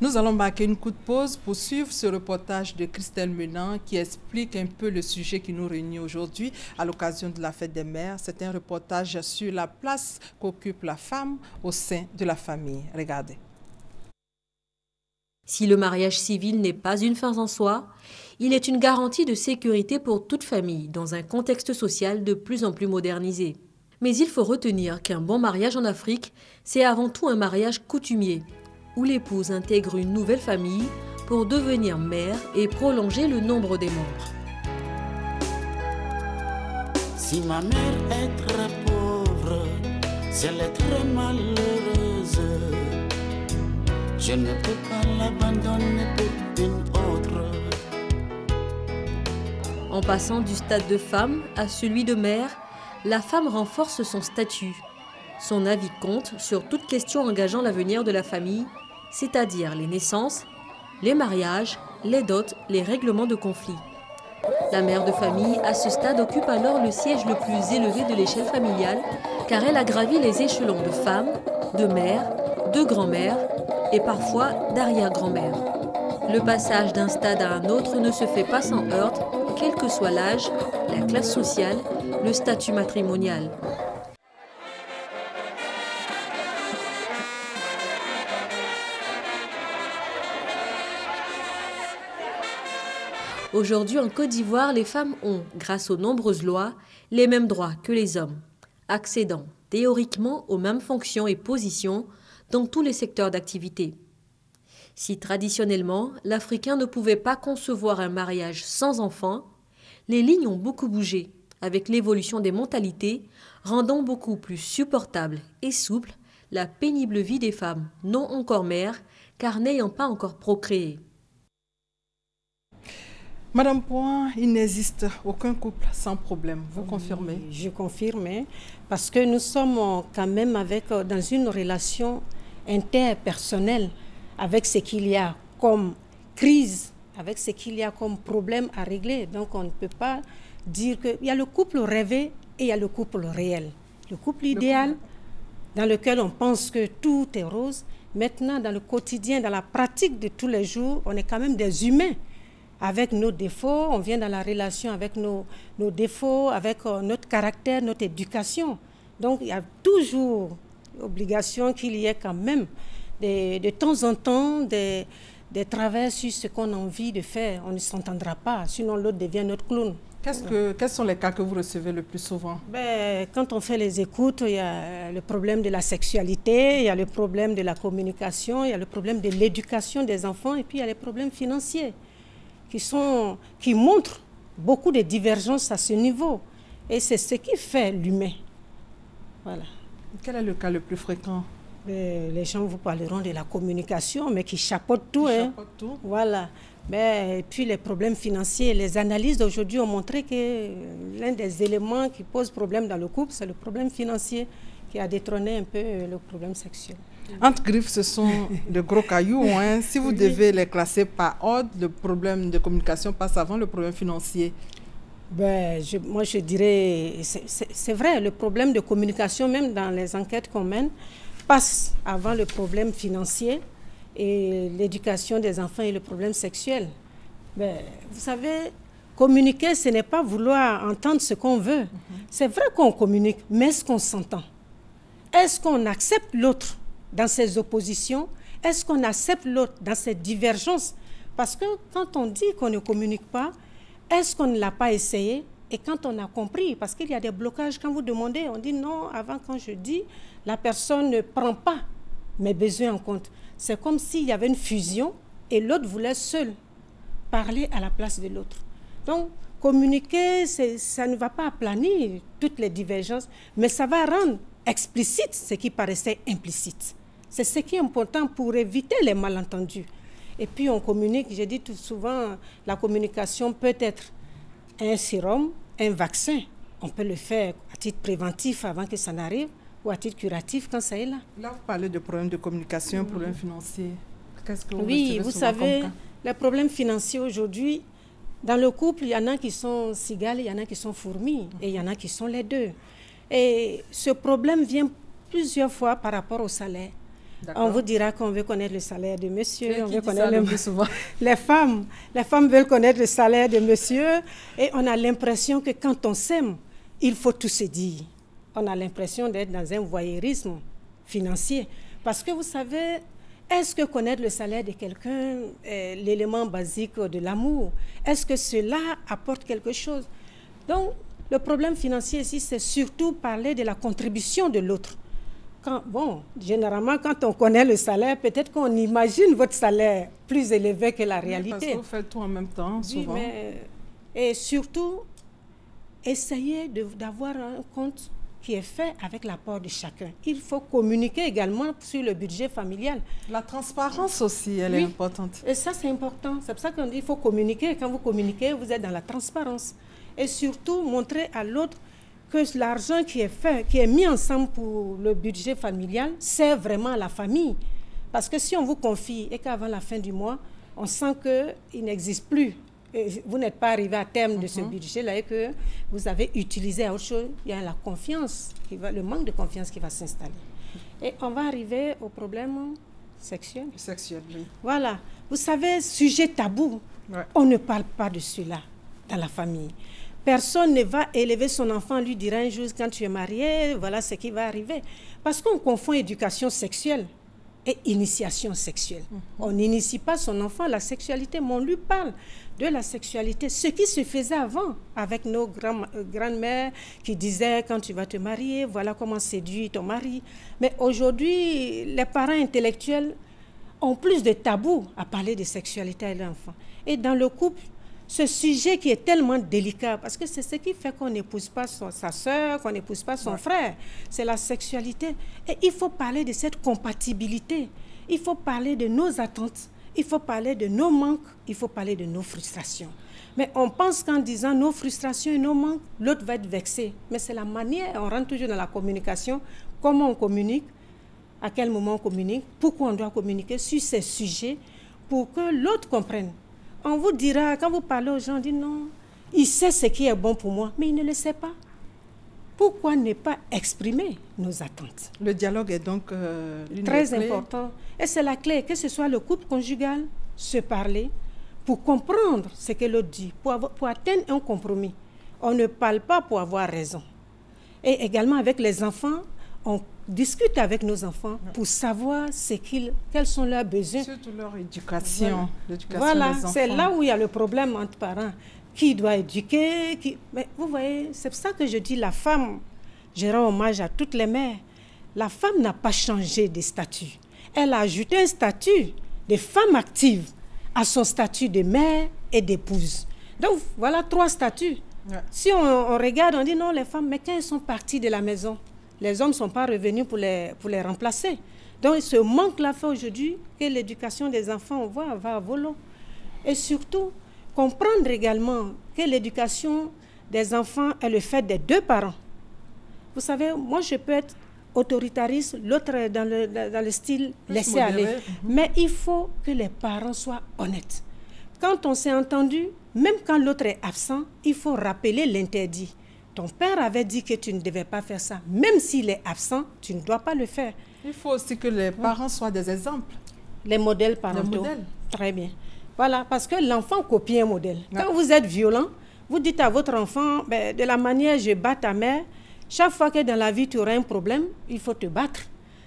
Nous allons marquer une courte pause pour suivre ce reportage de Christelle Menant qui explique un peu le sujet qui nous réunit aujourd'hui à l'occasion de la fête des mères. C'est un reportage sur la place qu'occupe la femme au sein de la famille. Regardez. Si le mariage civil n'est pas une fin en soi, il est une garantie de sécurité pour toute famille dans un contexte social de plus en plus modernisé. Mais il faut retenir qu'un bon mariage en Afrique, c'est avant tout un mariage coutumier, où l'épouse intègre une nouvelle famille pour devenir mère et prolonger le nombre des membres. Si ma mère est très pauvre, si elle est très malheureuse, je ne peux pas l'abandonner pour une autre. En passant du stade de femme à celui de mère, la femme renforce son statut. Son avis compte sur toute question engageant l'avenir de la famille, c'est-à-dire les naissances, les mariages, les dots, les règlements de conflits. La mère de famille, à ce stade, occupe alors le siège le plus élevé de l'échelle familiale, car elle a gravi les échelons de femme, de mère, de grand-mère et parfois d'arrière-grand-mère. Le passage d'un stade à un autre ne se fait pas sans heurts, quel que soit l'âge, la classe sociale, le statut matrimonial. Aujourd'hui, en Côte d'Ivoire, les femmes ont, grâce aux nombreuses lois, les mêmes droits que les hommes, accédant théoriquement aux mêmes fonctions et positions dans tous les secteurs d'activité. Si traditionnellement, l'Africain ne pouvait pas concevoir un mariage sans enfants, les lignes ont beaucoup bougé avec l'évolution des mentalités, rendant beaucoup plus supportable et souple la pénible vie des femmes non encore mères, car n'ayant pas encore procréé. Madame Point, il n'existe aucun couple sans problème. Vous confirmez? Je confirme, parce que nous sommes quand même dans une relation interpersonnelle avec ce qu'il y a comme crise, avec ce qu'il y a comme problème à régler. Donc on ne peut pas dire qu'il y a le couple rêvé et il y a le couple réel. Le couple idéal dans lequel on pense que tout est rose. Maintenant, dans le quotidien, dans la pratique de tous les jours, on est quand même des humains. Avec nos défauts, on vient dans la relation avec nos défauts, avec notre caractère, notre éducation. Donc, il y a toujours l'obligation qu'il y ait quand même, de temps en temps, des travers sur ce qu'on a envie de faire. On ne s'entendra pas, sinon l'autre devient notre clown. Quels sont les cas que vous recevez le plus souvent? Quand on fait les écoutes, il y a le problème de la sexualité, il y a le problème de la communication, il y a le problème de l'éducation des enfants, et puis il y a les problèmes financiers qui montrent beaucoup de divergences à ce niveau. Et c'est ce qui fait l'humain. Voilà. Quel est le cas le plus fréquent? Les gens vous parleront de la communication, mais qui chapeautent tout. Chapeautent tout. Voilà. Et puis les problèmes financiers. Les analyses d'aujourd'hui ont montré que l'un des éléments qui pose problème dans le couple, c'est le problème financier qui a détrôné un peu le problème sexuel. Entre griffes, ce sont de gros cailloux. Si vous devez les classer par ordre, le problème de communication passe avant le problème financier. Moi, je dirais, c'est vrai, le problème de communication, même dans les enquêtes qu'on mène, passe avant le problème financier et l'éducation des enfants et le problème sexuel. Vous savez, communiquer, ce n'est pas vouloir entendre ce qu'on veut. C'est vrai qu'on communique, mais est-ce qu'on s'entend? Est-ce qu'on accepte l'autre dans ses oppositions? Est-ce qu'on accepte l'autre dans ses divergences? Parce que quand on dit qu'on ne communique pas, est-ce qu'on ne l'a pas essayé? Et quand on a compris, parce qu'il y a des blocages, quand vous demandez, on dit non, avant quand je dis, la personne ne prend pas mes besoins en compte. C'est comme s'il y avait une fusion et l'autre voulait seul parler à la place de l'autre. Donc, communiquer, ça ne va pas aplanir toutes les divergences, mais ça va rendre explicite ce qui paraissait implicite. C'est ce qui est important pour éviter les malentendus. Et puis on communique, j'ai dit tout souvent, la communication peut être un sérum, un vaccin. On peut le faire à titre préventif avant que ça n'arrive ou à titre curatif quand ça est là. Là, vous parlez de problèmes de communication, problèmes financiers. Qu'est-ce que oui, vous savez, les problèmes financiers aujourd'hui, dans le couple, il y en a qui sont cigales, il y en a qui sont fourmis, et il y en a qui sont les deux. Et ce problème vient plusieurs fois par rapport au salaire. On vous dira qu'on veut connaître le salaire de monsieur, on veut connaître le plus souvent. Les femmes veulent connaître le salaire de monsieur et on a l'impression que quand on s'aime, il faut tout se dire. On a l'impression d'être dans un voyeurisme financier. Parce que vous savez, est-ce que connaître le salaire de quelqu'un est l'élément basique de l'amour? Est-ce que cela apporte quelque chose? Donc, le problème financier ici, c'est surtout parler de la contribution de l'autre. Généralement, quand on connaît le salaire, peut-être qu'on imagine votre salaire plus élevé que la réalité. Parce que vous faites tout en même temps, souvent. Oui, et surtout, essayez d'avoir un compte qui est fait avec l'apport de chacun. Il faut communiquer également sur le budget familial. La transparence aussi, elle est importante. Et ça, c'est important. C'est pour ça qu'on dit qu'il faut communiquer. Quand vous communiquez, vous êtes dans la transparence. Et surtout, montrer à l'autre que l'argent qui est fait, qui est mis ensemble pour le budget familial, sert vraiment à la famille. Parce que si on vous confie et qu'avant la fin du mois, on sent qu'il n'existe plus, et vous n'êtes pas arrivé à terme de ce budget-là et que vous avez utilisé à autre chose, il y a la confiance, le manque de confiance qui va s'installer. Et on va arriver au problème sexuel. Sexuel, oui. Voilà. Vous savez, sujet tabou, on ne parle pas de cela dans la famille. Personne ne va élever son enfant, lui dire un jour, quand tu es marié, voilà ce qui va arriver. Parce qu'on confond éducation sexuelle et initiation sexuelle. On n'initie pas son enfant à la sexualité, mais on lui parle de la sexualité. Ce qui se faisait avant, avec nos grands-mères qui disaient, quand tu vas te marier, voilà comment séduire ton mari. Mais aujourd'hui, les parents intellectuels ont plus de tabous à parler de sexualité à l'enfant. Et dans le couple, ce sujet qui est tellement délicat, parce que c'est ce qui fait qu'on n'épouse pas sa sœur, qu'on n'épouse pas son frère, c'est la sexualité. Et il faut parler de cette compatibilité, il faut parler de nos attentes, il faut parler de nos manques, il faut parler de nos frustrations. Mais on pense qu'en disant nos frustrations et nos manques, l'autre va être vexé. Mais c'est la manière, on rentre toujours dans la communication, comment on communique, à quel moment on communique, pourquoi on doit communiquer sur ces sujets pour que l'autre comprenne. On vous dira, quand vous parlez aux gens, on dit non, il sait ce qui est bon pour moi, mais il ne le sait pas. Pourquoi ne pas exprimer nos attentes? Le dialogue est donc très important. Et c'est la clé, que ce soit le couple conjugal, se parler pour comprendre ce que l'autre dit, pour atteindre un compromis. On ne parle pas pour avoir raison. Et également avec les enfants, on discute avec nos enfants pour savoir quels sont leurs besoins. Surtout leur éducation. Voilà, c'est là où il y a le problème entre parents. Qui doit éduquer Mais vous voyez, c'est pour ça que je dis la femme, je rends hommage à toutes les mères. La femme n'a pas changé de statut. Elle a ajouté un statut de femme active à son statut de mère et d'épouse. Donc voilà 3 statuts. Si on regarde, on dit non, les femmes, mais quand elles sont parties de la maison, les hommes ne sont pas revenus pour les remplacer. Donc, ce manque-là fait aujourd'hui que l'éducation des enfants va à volo. Et surtout, comprendre également que l'éducation des enfants est le fait des 2 parents. Vous savez, moi, je peux être autoritariste, l'autre dans le style laisser aller. Mais il faut que les parents soient honnêtes. Quand on s'est entendu, même quand l'autre est absent, il faut rappeler l'interdit. Ton père avait dit que tu ne devais pas faire ça. Même s'il est absent, tu ne dois pas le faire. Il faut aussi que les parents soient des exemples. Les modèles parentaux. Les modèles. Très bien. Voilà, parce que l'enfant copie un modèle. Quand vous êtes violent, vous dites à votre enfant, de la manière je bats ta mère, chaque fois que dans la vie tu auras un problème, il faut te battre.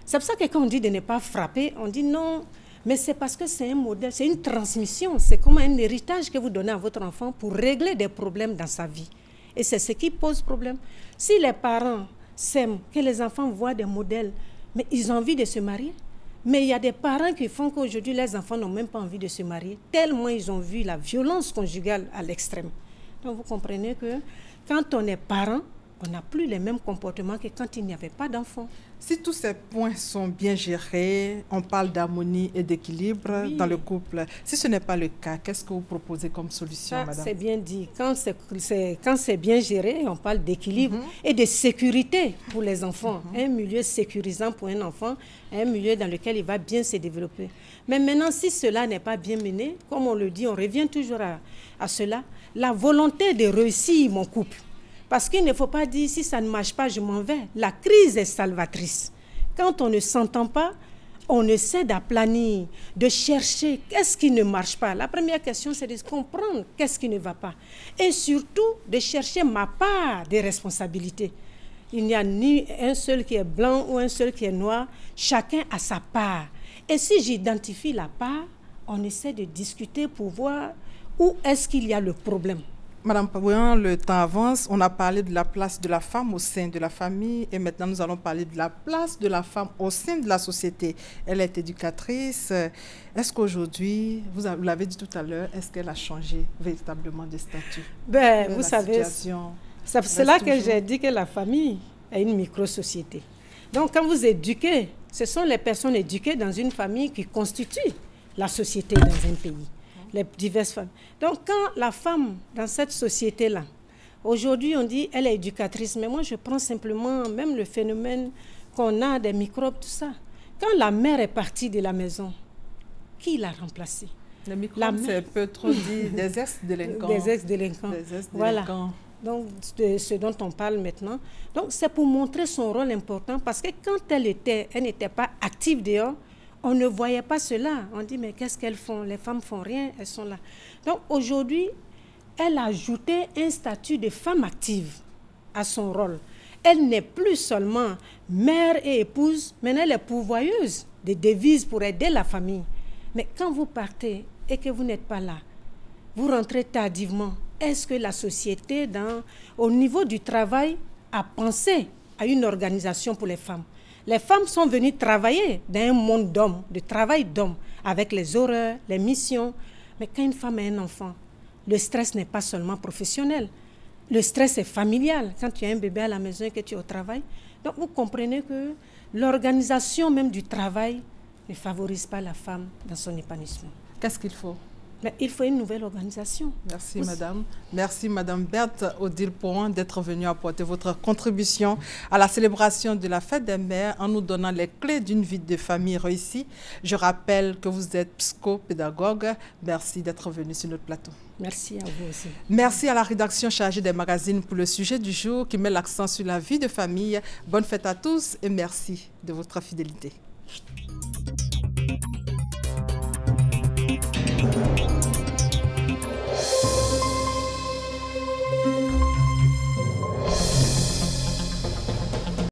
C'est pour ça que quand on dit de ne pas frapper, on dit non, mais c'est parce que c'est un modèle, c'est une transmission, c'est comme un héritage que vous donnez à votre enfant pour régler des problèmes dans sa vie. Et c'est ce qui pose problème. Si les parents s'aiment, que les enfants voient des modèles, mais ils ont envie de se marier. Mais il y a des parents qui font qu'aujourd'hui, les enfants n'ont même pas envie de se marier, tellement ils ont vu la violence conjugale à l'extrême. Donc vous comprenez que quand on est parent, on n'a plus les mêmes comportements que quand il n'y avait pas d'enfants. Si tous ces points sont bien gérés, on parle d'harmonie et d'équilibre dans le couple. Si ce n'est pas le cas, qu'est-ce que vous proposez comme solution, madame? C'est bien dit. Quand c'est bien géré, on parle d'équilibre et de sécurité pour les enfants. Un milieu sécurisant pour un enfant, un milieu dans lequel il va bien se développer. Mais maintenant, si cela n'est pas bien mené, comme on le dit, on revient toujours à cela, la volonté de réussir mon couple. Parce qu'il ne faut pas dire, si ça ne marche pas, je m'en vais. La crise est salvatrice. Quand on ne s'entend pas, on essaie d'aplanir, de chercher qu'est-ce qui ne marche pas. La première question, c'est de comprendre qu'est-ce qui ne va pas. Et surtout, de chercher ma part des responsabilités. Il n'y a ni un seul qui est blanc ou un seul qui est noir. Chacun a sa part. Et si j'identifie la part, on essaie de discuter pour voir où est-ce qu'il y a le problème. Madame Pabouyan, le temps avance. On a parlé de la place de la femme au sein de la famille et maintenant nous allons parler de la place de la femme au sein de la société. Elle est éducatrice. Est-ce qu'aujourd'hui, vous l'avez dit tout à l'heure, est-ce qu'elle a changé véritablement de statut? Vous savez, c'est là que j'ai dit que la famille est une micro-société. Donc quand vous éduquez, ce sont les personnes éduquées dans une famille qui constituent la société dans un pays. Les diverses femmes. Donc, quand la femme, dans cette société-là, aujourd'hui, on dit elle est éducatrice, mais moi, je prends simplement même le phénomène qu'on a des microbes, tout ça. Quand la mère est partie de la maison, qui l'a remplacée? Les microbes, c'est peu trop dit, des ex-délinquants. Des ex-délinquants. Voilà. Donc, de ce dont on parle maintenant. Donc, c'est pour montrer son rôle important, parce que quand elle n'était pas active dehors, on ne voyait pas cela. On dit, mais qu'est-ce qu'elles font? Les femmes font rien, elles sont là. Donc aujourd'hui, elle a ajouté un statut de femme active à son rôle. Elle n'est plus seulement mère et épouse, mais elle est pourvoyeuse des devises pour aider la famille. Mais quand vous partez et que vous n'êtes pas là, vous rentrez tardivement. Est-ce que la société, au niveau du travail, a pensé à une organisation pour les femmes? Les femmes sont venues travailler dans un monde d'hommes, de travail d'hommes, avec les horreurs, les missions. Mais quand une femme a un enfant, le stress n'est pas seulement professionnel. Le stress est familial. Quand tu as un bébé à la maison et que tu es au travail. Donc vous comprenez que l'organisation même du travail ne favorise pas la femme dans son épanouissement. Qu'est-ce qu'il faut? Mais il faut une nouvelle organisation. Merci, madame. Merci, madame Berthe Odile Pouan, d'être venue apporter votre contribution à la célébration de la fête des mères en nous donnant les clés d'une vie de famille réussie. Je rappelle que vous êtes psychopédagogue. Merci d'être venue sur notre plateau. Merci à vous aussi. Merci à la rédaction chargée des magazines pour le sujet du jour qui met l'accent sur la vie de famille. Bonne fête à tous et merci de votre fidélité.